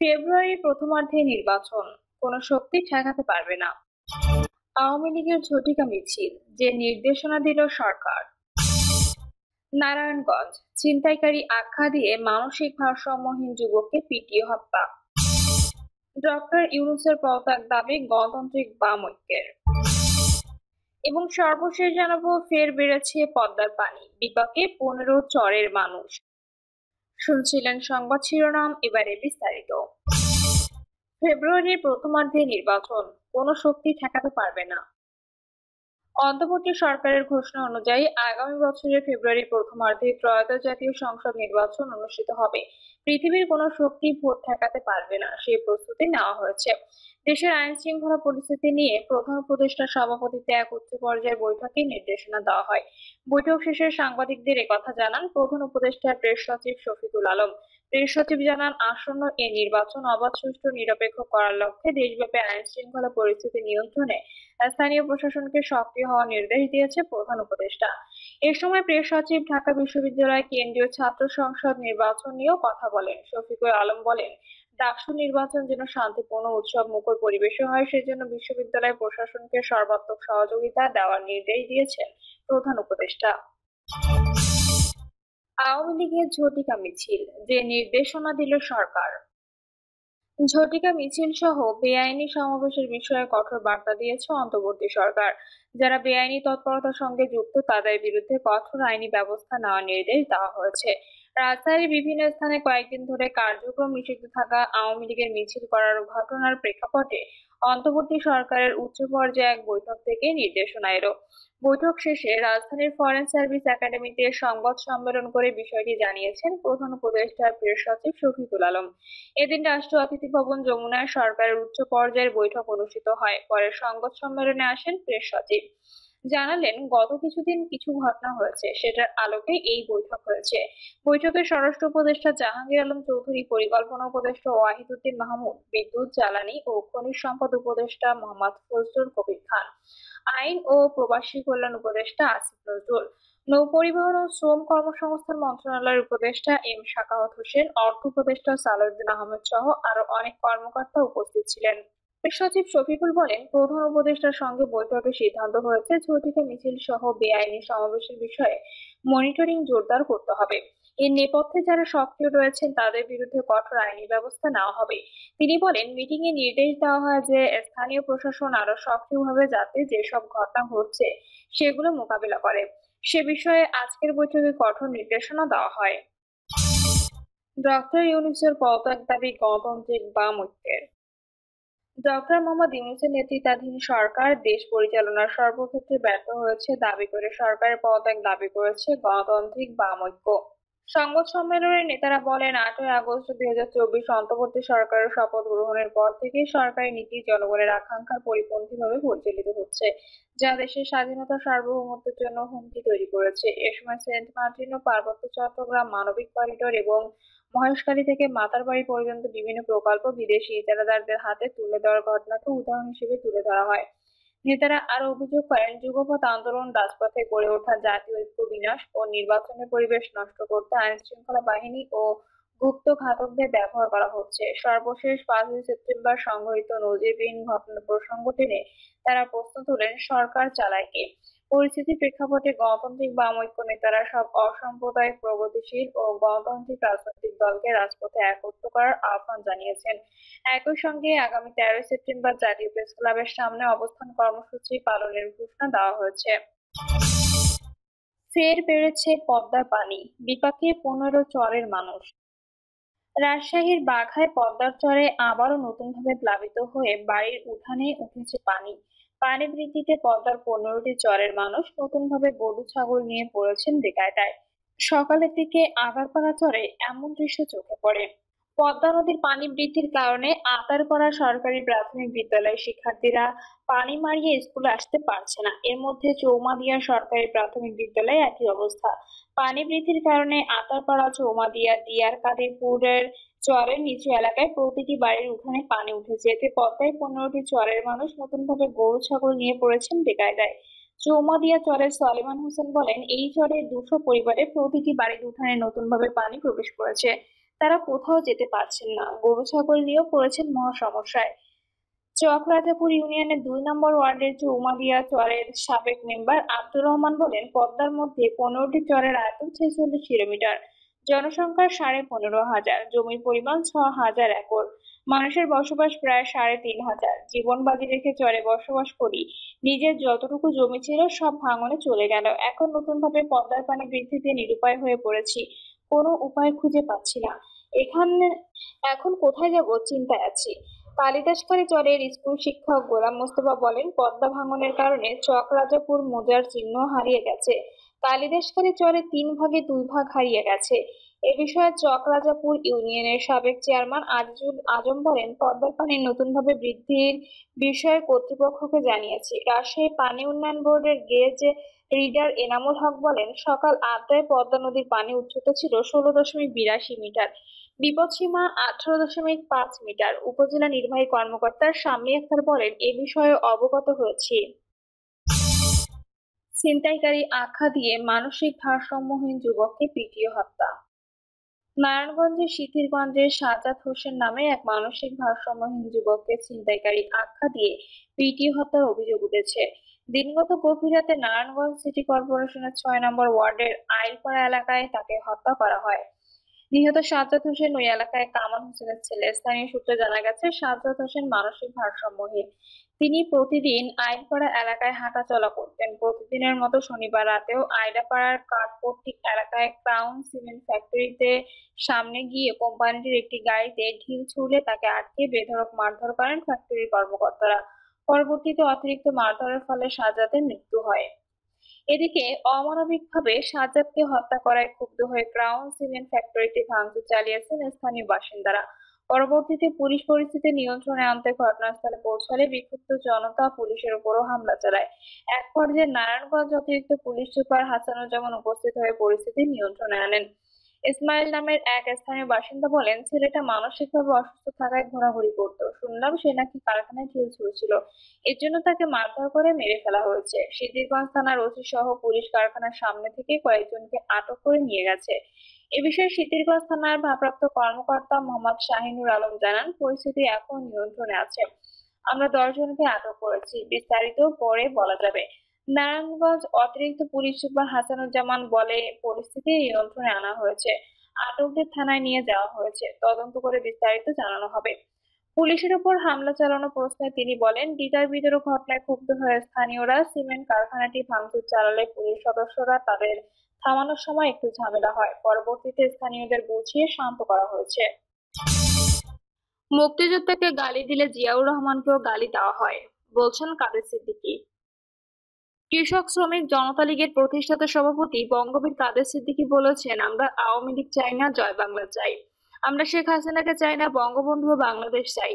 ফেব্রুয়ারির প্রথমার্ধে নির্বাচন, কোনো শক্তি ঠেকাতে পারবে না। আওয়ামী লীগের ঝটিকা মিছিল, যে নির্দেশনা দিল সরকার। নারায়ণগঞ্জ, ছিনতাইকারী আখ্যা দিয়ে মানসিক ভারসাম্যহীন যুবককে পিটিয়ে হত্যা। ডক্টর ইউনূসের পদত্যাগ দাবি গণতান্ত্রিক বাম ঐক্যের। এবং সর্বশেষ জানাবো, ফের বেড়েছে পদ্মার পানি, বিপাকে 15 চরের মানুষ। শুনছিলেন সংবাদ শিরোনাম, এবারে বিস্তারিত। ফেব্রুয়ারির প্রথমার্ধে নির্বাচন, কোনো শক্তি ঠেকাতে পারবে না। অন্তর্বর্তী সরকারের ঘোষণা অনুযায়ী আগামী বছরের ফেব্রুয়ারির প্রথমার্ধে ত্রয়োদশ জাতীয় সংসদ নির্বাচন অনুষ্ঠিত হবে। পৃথিবীর কোনো শক্তি ভোট ঠেকাতে পারবে না, সেই প্রস্তুতি নেওয়া হয়েছে। দেশের আইন শৃঙ্খলা পরিস্থিতি নিয়ে প্রধান উপদেষ্টার সভাপতিত্বে এক উচ্চ পর্যায়ের বৈঠকে নির্দেশনা দেওয়া হয়। বৈঠক শেষে সাংবাদিকদের একথা জানান প্রধান উপদেষ্টার প্রেস সচিব শফিকুল আলম। প্রেস সচিব জানান, আসন্ন এই নির্বাচন অবাধ, সুষ্ঠু, নিরপেক্ষ করার লক্ষ্যে দেশব্যাপী আইন শৃঙ্খলা পরিস্থিতি নিয়ন্ত্রণে স্থানীয় প্রশাসনকে সক্রিয় হওয়ার নির্দেশ দিয়েছে প্রধান উপদেষ্টা। এ সময় প্রেস সচিব ঢাকা বিশ্ববিদ্যালয় কেন্দ্রীয় ছাত্র সংসদ নির্বাচন নিয়েও কথা বলেন। শফিকুল আলম বলেন, ডাকসু নির্বাচন যেন শান্তিপূর্ণ, উৎসব মুখর পরিবেশে হয়, সেজন্য বিশ্ববিদ্যালয় প্রশাসনকে সর্বাত্মক সহযোগিতা দেওয়ার নির্দেশ দিয়েছেন প্রধান উপদেষ্টা। আওয়ামী লীগের ঝটিকা মিছিল, যে নির্দেশনা দিল সরকার। ঝটিকা মিছিল সহ বেআইনি সমাবেশের বিষয়ে কঠোর বার্তা দিয়েছে অন্তর্বর্তী সরকার। যারা বেআইনি তৎপরতার সঙ্গে যুক্ত তাদের বিরুদ্ধে কঠোর আইনি ব্যবস্থা নেওয়ার নির্দেশ দেওয়া হয়েছে। রাজধানীর বিভিন্ন স্থানে কয়েকদিন ধরে কার্যক্রম নিষিদ্ধ থাকা আওয়ামী লীগের মিছিল করার ঘটনার প্রেক্ষাপটে অন্তর্বর্তী সরকারের উচ্চ পর্যায়ে এক বৈঠক থেকে নির্দেশনা এলো। বৈঠক শেষে রাজধানীর ফরেন সার্ভিস একাডেমিতে সংবাদ সম্মেলন করে বিষয়টি জানিয়েছেন প্রধান উপদেষ্টা প্রেস সচিব শফিকুল আলম। এদিন রাষ্ট্রীয় অতিথি ভবন যমুনায় সরকারের উচ্চ পর্যায়ের বৈঠক অনুষ্ঠিত হয়। পরে সংবাদ সম্মেলনে আসেন প্রেস সচিব, জানালেন গত কিছুদিন কিছু ঘটনা হয়েছে, সেটার আলোকে এই বৈঠক হয়েছে। বৈঠকে স্বরাষ্ট্র উপদেষ্টা জাহাঙ্গীর আলম চৌধুরী, পরিকল্পনা উপদেষ্টা ওয়াহিদুদ্দিন মাহমুদ, বিদ্যুৎ, জ্বালানি ও খনিজ সম্পদ উপদেষ্টা মোহাম্মদ ফজলুল কবির খান, আইন ও প্রবাসী কল্যাণ উপদেষ্টা আসিফ নজরুল, নৌপরিবহন ও শ্রম কর্মসংস্থান মন্ত্রণালয়ের উপদেষ্টা এম সাখাওয়াত হোসেন, অর্থ উপদেষ্টা সালাউদ্দিন আহমেদ সহ আরো অনেক কর্মকর্তা উপস্থিত ছিলেন। প্রেস সচিব শফিকুল বলেন, প্রধান উপদেষ্টার সঙ্গে বৈঠকে সিদ্ধান্ত হয়েছে ঝটিকা মিছিল সহ বেআইনি সমাবেশের বিষয়ে মনিটরিং জোরদার করতে হবে। এর নেপথ্যে যারা সক্রিয় রয়েছেন তাদের বিরুদ্ধে কঠোর আইনি ব্যবস্থা নেওয়া হবে। তিনি বলেন, মিটিং এ নির্দেশ দেওয়া হয় যে স্থানীয় প্রশাসন আরো সক্রিয়ভাবে যাতে যেসব ঘটনা ঘটছে সেগুলো মোকাবিলা করে, সে বিষয়ে আজকের বৈঠকে কঠোর নির্দেশনা দেওয়া হয়। ডক্টর ইউনূসের পদত্যাগ দাবি গণতান্ত্রিক বাম ঐক্যের। ডক্টর মোহাম্মদ ইউনূসের নেতৃত্বাধীন সরকার দেশ পরিচালনার সর্বক্ষেত্রে ব্যর্থ হয়েছে দাবি করে সরকারের পদত্যাগ দাবি করেছে গণতান্ত্রিক বাম ঐক্য। সংবাদ সম্মেলনে নেতারা বলেন, 8ই আগস্ট 2024 অন্তর্বর্তী সরকারের শপথ গ্রহণের পর থেকেই সরকারি নীতি জনগণের আকাঙ্ক্ষার পরিপন্থীভাবে পরিচালিত হচ্ছে, যা দেশের স্বাধীনতা, সার্বভৌমত্বের জন্য হুমকি তৈরি করেছে। এ সময় সেন্ট মার্টিন ও পার্বত্য চট্টগ্রাম মানবিক করিডোর এবং মহেশখালী থেকে মাতারবাড়ি পর্যন্ত বিভিন্ন প্রকল্প বিদেশি ইজারাদারদের হাতে তুলে দেওয়ার ঘটনাকে উদাহরণ হিসেবে তুলে ধরা হয়। নেতারা আরো অভিযোগ করেন, যুগপৎ আন্দোলন, রাজপথে গড়ে ওঠা জাতীয় ঐক্য বিনাশ ও নির্বাচনের পরিবেশ নষ্ট করতে আইন শৃঙ্খলা বাহিনী ও গুপ্ত ঘাতকদের ব্যবহার করা হচ্ছে। সর্বশেষ 5ই সেপ্টেম্বর সংঘটিত নজিরবিহীন ঘটনার প্রসঙ্গ টেনে তারা প্রশ্ন তোলেন, সরকার চালায় কে? পরিস্থিতির প্রেক্ষাপটে গণতান্ত্রিক বাম ঐক্য নেতারা সব অসাম্প্রদায়িক, প্রগতিশীল ও গণতান্ত্রিক রাজনৈতিক দলকে রাজপথে একত্র করার আহ্বান জানিয়েছেন। একই সঙ্গে আগামী 13ই সেপ্টেম্বর জাতীয় প্রেস ক্লাবের সামনে অবস্থান কর্মসূচি পালনের ঘোষণা দেওয়া হয়েছে। ফের বেড়েছে পদ্মার পানি, বিপাকে 15 চরের মানুষ। রাজশাহীর বাঘায় পদ্মার চরে আবারও নতুনভাবে প্লাবিত হয়ে বাড়ির উঠানে উঠেছে পানি। পানি বৃদ্ধিতে পদ্মার 15টি চরের মানুষ নতুনভাবে গরু ছাগল নিয়ে পড়েছেন বেকায়দায়। সকালের দিকে আগারপাড়া চরে এমন দৃশ্য চোখে পড়ে। পদ্মা নদীর পানি বৃদ্ধির কারণে আতারপাড়া সরকারি প্রাথমিক বিদ্যালয়ের শিক্ষার্থীরা পানি মারিয়ে স্কুলে আসতে পারছে না। এর মধ্যে চৌমাদিয়া সরকারি প্রাথমিক বিদ্যালয়ে একই অবস্থা। পানি বৃদ্ধির কারণে আতারপাড়া, চৌমাদিয়া, দিয়ার কাদিরপুরের চরের নিচু এলাকায় প্রতিটি বাড়ির উঠানে পানি উঠেছে। এতে পদ্মায় 15টি চরের মানুষ নতুনভাবে গরু ছাগল নিয়ে পড়েছেন বেকায়দায়। চৌমাদিয়া চরের সলিমান হোসেন বলেন, এই চরে 200 পরিবারে প্রতিটি বাড়ির উঠানে নতুনভাবে পানি প্রবেশ করেছে। তারা কোথাও যেতে পারছেন না, গরু ছাগল নিয়েও পড়েছেন মহা সমস্যায়। চকরাজাপুর ইউনিয়নের ২ নম্বর ওয়ার্ডের চৌমাদিয়া চরের সাবেক মেম্বার আব্দুর রহমান বলেন, পদ্মার মধ্যে ১৫টি চরের আয়তন ৪৬ কিলোমিটার, জনসংখ্যা ১৫,৫০০, জমির পরিমাণ ৬,০০০ একর, মানুষের বসবাস প্রায় ৩,৫০০। জীবন বাজি রেখে চরে বসবাস করি, নিজের যতটুকু জমি ছিল সব ভাঙনে চলে গেল। এখন নতুনভাবে পদ্মার পানি বৃদ্ধিতে নিরুপায় হয়ে পড়েছি, কোনো উপায় খুঁজে পাচ্ছি না। এখানে এখন কোথায় যাব চিন্তায় আছি। কালিদাসখালী চরের স্কুল শিক্ষক গোলাম মোস্তফা বলেন, পদ্মা ভাঙনের কারণে চকরাজাপুর মৌজার চিহ্ন হারিয়ে গেছে। কালিদাসখালী চরে ৩ ভাগে ২ ভাগ হারিয়ে গেছে। এ বিষয়ে চকরাজাপুর ইউনিয়নের সাবেক চেয়ারম্যান আজিজুল আজম বলেন, পদ্মার পানি নতুনভাবে বৃদ্ধির বিষয়ে কর্তৃপক্ষকে জানিয়েছি। রাজশাহী পানি উন্নয়ন বোর্ডের গেজ রিডার এনামুল হক বলেন, সকাল ৮টায় পদ্মা নদীর পানি উচ্চতা ছিল ১৬.৮২ মিটার, বিপদসীমা ১৮.৫ মিটার। উপজেলা নির্বাহী কর্মকর্তা শাম্মী আক্তার বলেন, এ বিষয়ে অবগত হয়েছি। ছিনতাইকারী আখ্যা দিয়ে মানসিক ভারসাম্যহীন যুবককে পিটিয়ে হত্যা। নারায়ণগঞ্জের সিথিরগঞ্জের সাজ্জাদ হোসেন নামে এক মানসিক ভারসাম্যহীন যুবককে ছিনতাইকারী আখ্যা দিয়ে পিটিয়ে হত্যার অভিযোগ উঠেছে। দিনগত গভীর রাতে নারায়ণগঞ্জ সিটি কর্পোরেশনের ৬ নম্বর ওয়ার্ডের আইলপাড়া এলাকায় তাকে হত্যা করা হয়। নিহত সাজ্জাদ হোসেন ওই এলাকায় কামাল হোসেনের ছেলে। স্থানীয় সূত্রে জানা গেছে, সাজ্জাদ হোসেন মানসিক ভারসাম্যহীন। তিনি প্রতিদিন আইলপাড়া এলাকায় হাঁটাচলা করতেন। প্রতিদিনের মতো শনিবার রাতেও আইলাপাড়ার কাঠপট্টি এলাকায় ক্রাউন সিমেন্ট ফ্যাক্টরিতে সামনে গিয়ে কোম্পানিটির একটি গাড়িতে ঢিল ছুড়লে তাকে আটকে বেধড়ক মারধর করেন ফ্যাক্টরির কর্মকর্তারা। পরবর্তীতে অতিরিক্ত মারধরের ফলে সাজ্জাদের মৃত্যু হয়। এদিকে অমানবিকভাবে সাজ্জাদকে হত্যা করায় ক্ষুব্ধ হয়ে ক্রাউন সিমেন্ট ফ্যাক্টরিতে ভাঙচুর চালিয়েছেন স্থানীয় বাসিন্দারা। পরবর্তীতে পুলিশ পরিস্থিতি নিয়ন্ত্রণে আনতে ঘটনাস্থলে পৌঁছালে বিক্ষুব্ধ জনতা পুলিশের উপরও হামলা চালায়। এক পর্যায়ে নারায়ণগঞ্জ অতিরিক্ত পুলিশ সুপার হাসানুজ্জামান উপস্থিত হয়ে পরিস্থিতি নিয়ন্ত্রণে আনেন। ইসমাইল নামের এক স্থানীয় বাসিন্দা বলেন, ছেলেটা মানসিকভাবে অসুস্থ থাকায় ঘোরাঘুরি করত। শুনলাম সে নাকি কারখানায় ঢিল ছুড়ছিল, এর জন্য তাকে মারধর করে মেরে ফেলা হয়েছে। সিদ্ধিরগঞ্জ থানার ওসি সহ পুলিশ কারখানার সামনে থেকে কয়েকজনকে আটক করে নিয়ে গেছে। এ বিষয়ে সিদ্ধিরগঞ্জ থানার ভারপ্রাপ্ত কর্মকর্তা মোহাম্মদ শাহিনুর আলম জানান, পরিস্থিতি এখন নিয়ন্ত্রণে আছে। আমরা ১০ জনকে আটক করেছি, বিস্তারিত পরে বলা যাবে। নারায়ণগঞ্জ অতিরিক্ত পুলিশ সুপার হাসানুজ্জামান বলে, পরিস্থিতি নিয়ন্ত্রণে আনা হয়েছে, আটকদের থানায় নিয়ে যাওয়া হয়েছে, তদন্ত করে বিস্তারিত জানানো হবে। পুলিশের উপর হামলা চালানো প্রশ্নে তিনি বলেন, দ্বিধার বিতরক ঘটনায় ক্ষুব্ধ হয়ে স্থানীয়রা সিমেন্ট কারখানাটি ভাঙচুর চালালে পুলিশ সদস্যরা তাদের থামানোর সময় একটু ঝামেলা হয়। পরবর্তীতে স্থানীয়দের বুঝিয়ে শান্ত করা হয়েছে। মুক্তিযোদ্ধাকে গালি দিলে জিয়াউর রহমানকেও গালি দেওয়া হয়, বলছেন কাদের সিদ্দিকী। কৃষক শ্রমিক জনতা লীগের প্রতিষ্ঠাতা সভাপতি বঙ্গবীর কাদের সিদ্দিকী বলেছেন, আমরা আওয়ামী লীগ চাই না, জয় বাংলা চাই। আমরা শেখ হাসিনাকে চাই না, বঙ্গবন্ধু ও বাংলাদেশ চাই।